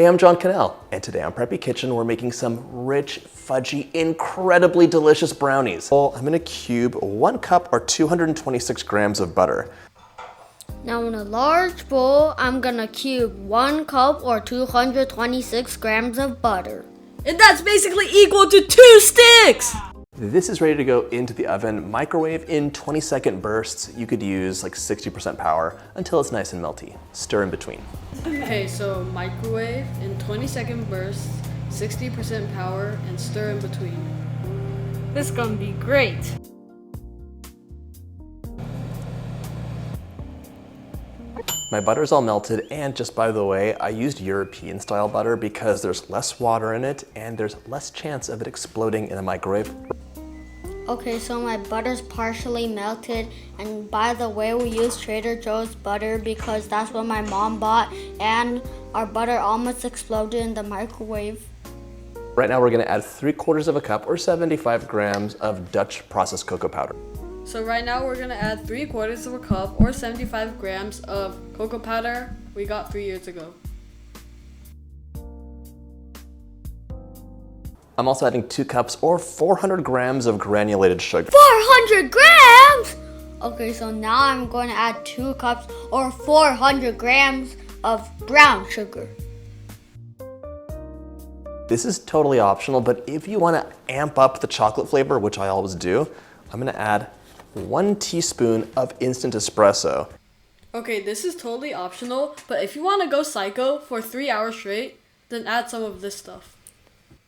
Hey, I'm John Cannell, and today on Preppy Kitchen, we're making some rich, fudgy, incredibly delicious brownies. So I'm gonna cube 1 cup or 226 grams of butter. Now in a large bowl, I'm gonna cube 1 cup or 226 grams of butter. And that's basically equal to 2 sticks! This is ready to go into the oven, microwave in 20-second bursts. You could use like 60% power until it's nice and melty. Stir in between. Okay, so microwave in 20-second bursts, 60% power, and stir in between. This is gonna be great. My butter's all melted, and just by the way, I used European style butter because there's less water in it and there's less chance of it exploding in a microwave. Okay, so my butter's partially melted, and by the way, we use Trader Joe's butter because that's what my mom bought, and our butter almost exploded in the microwave. Right now we're gonna add 3/4 of a cup or 75 grams of Dutch processed cocoa powder. So right now we're gonna add 3/4 of a cup or 75 grams of cocoa powder we got 3 years ago. I'm also adding 2 cups or 400 grams of granulated sugar. 400 grams! Okay, so now I'm going to add 2 cups or 400 grams of brown sugar. This is totally optional, but if you wanna amp up the chocolate flavor, which I always do, I'm gonna add 1 teaspoon of instant espresso. Okay, this is totally optional, but if you wanna go psycho for 3 hours straight, then add some of this stuff.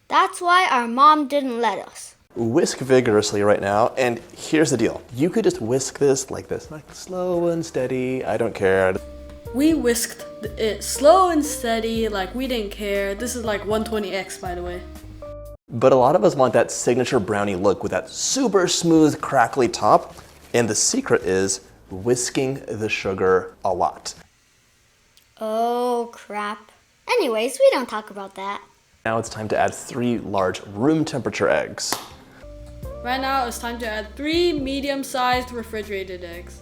That's why our mom didn't let us. Whisk vigorously right now, and here's the deal. You could just whisk this, like slow and steady, I don't care. We whisked it slow and steady, like we didn't care. This is like 120x, by the way. But a lot of us want that signature brownie look with that super smooth, crackly top, and the secret is whisking the sugar a lot. Oh, crap. Anyways, we don't talk about that. Now it's time to add 3 large room temperature eggs. Right now it's time to add 3 medium-sized refrigerated eggs.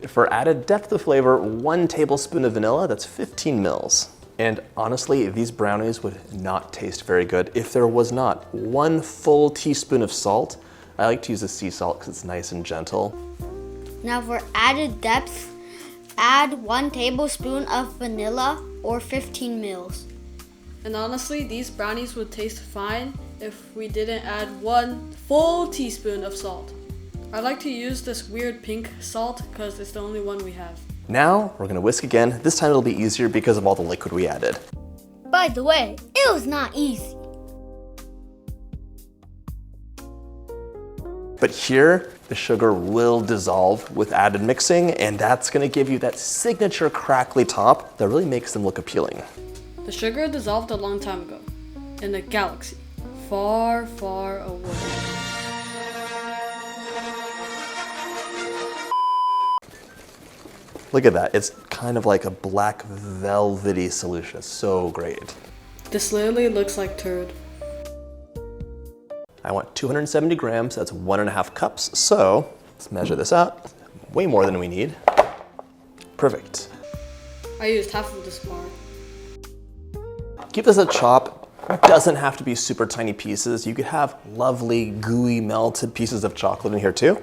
For added depth of flavor, 1 tablespoon of vanilla, that's 15 mils. And honestly, these brownies would not taste very good if there was not 1 full teaspoon of salt. I like to use the sea salt because it's nice and gentle. Now for added depth, add 1 tablespoon of vanilla or 15 mils. And honestly, these brownies would taste fine if we didn't add 1 full teaspoon of salt. I like to use this weird pink salt because it's the only one we have. Now we're gonna whisk again. This time it'll be easier because of all the liquid we added. By the way, it was not easy. But here, the sugar will dissolve with added mixing, and that's gonna give you that signature crackly top that really makes them look appealing. The sugar dissolved a long time ago in a galaxy far, far away. Look at that, it's kind of like a black velvety solution. It's so great. This literally looks like turd. I want 270 grams, that's 1.5 cups. So let's measure this out. Way more than we need. Perfect. I used half of this bar. Give this a chop. It doesn't have to be super tiny pieces. You could have lovely, gooey, melted pieces of chocolate in here too.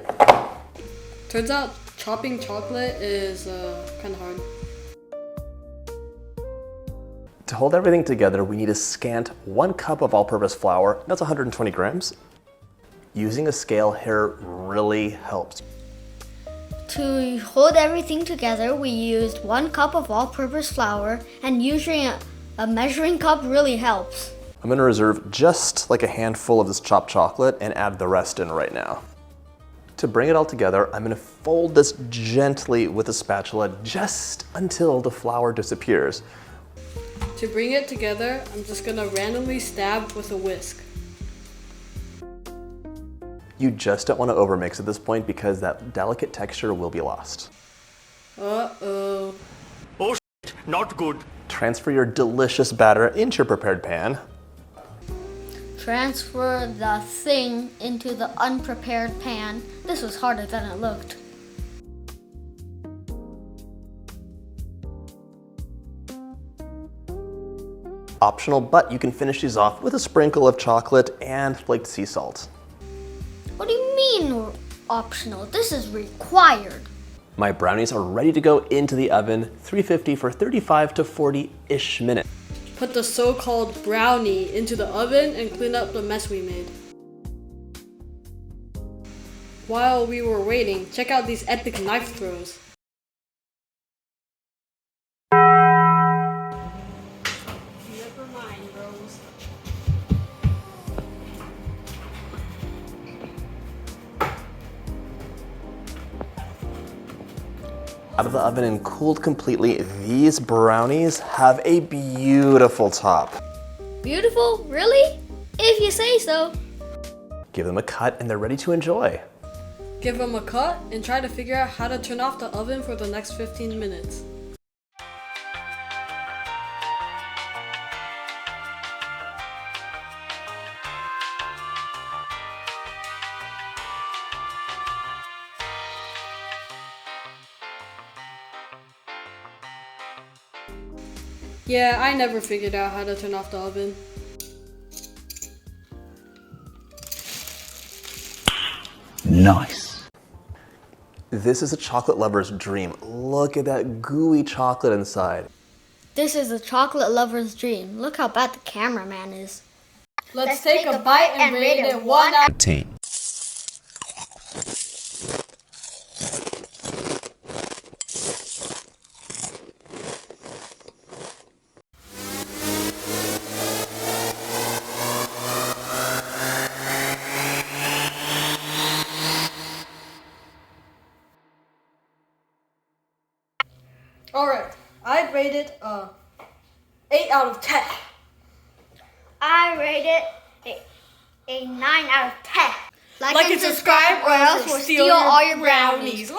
Turns out chopping chocolate is kind of hard. To hold everything together, we need a scant 1 cup of all-purpose flour. That's 120 grams. Using a scale here really helps. To hold everything together, we used 1 cup of all-purpose flour, and using a measuring cup really helps. I'm gonna reserve just like a handful of this chopped chocolate and add the rest in right now. To bring it all together, I'm gonna fold this gently with a spatula just until the flour disappears. To bring it together, I'm just gonna randomly stab with a whisk. You just don't want to overmix at this point because that delicate texture will be lost. Uh-oh. Oh shit, not good. Transfer your delicious batter into your prepared pan. Transfer the thing into the unprepared pan. This was harder than it looked. Optional, but you can finish these off with a sprinkle of chocolate and flaked sea salt. What do you mean optional? This is required. My brownies are ready to go into the oven, 350 for 35 to 40-ish minutes. Put the so-called brownie into the oven and clean up the mess we made. While we were waiting, check out these epic knife throws. Never mind, bros. Out of the oven and cooled completely, these brownies have a beautiful top. Beautiful? Really? If you say so. Give them a cut and they're ready to enjoy. Give them a cut and try to figure out how to turn off the oven for the next 15 minutes. Yeah, I never figured out how to turn off the oven. Nice. This is a chocolate lover's dream. Look at that gooey chocolate inside. This is a chocolate lover's dream. Look how bad the cameraman is. Let's take a bite and rate it 1 out of 10. Alright, I'd rate it 8 out of 10. I rate it a 9 out of 10. Like and subscribe or else we'll steal all your brownies. Wah!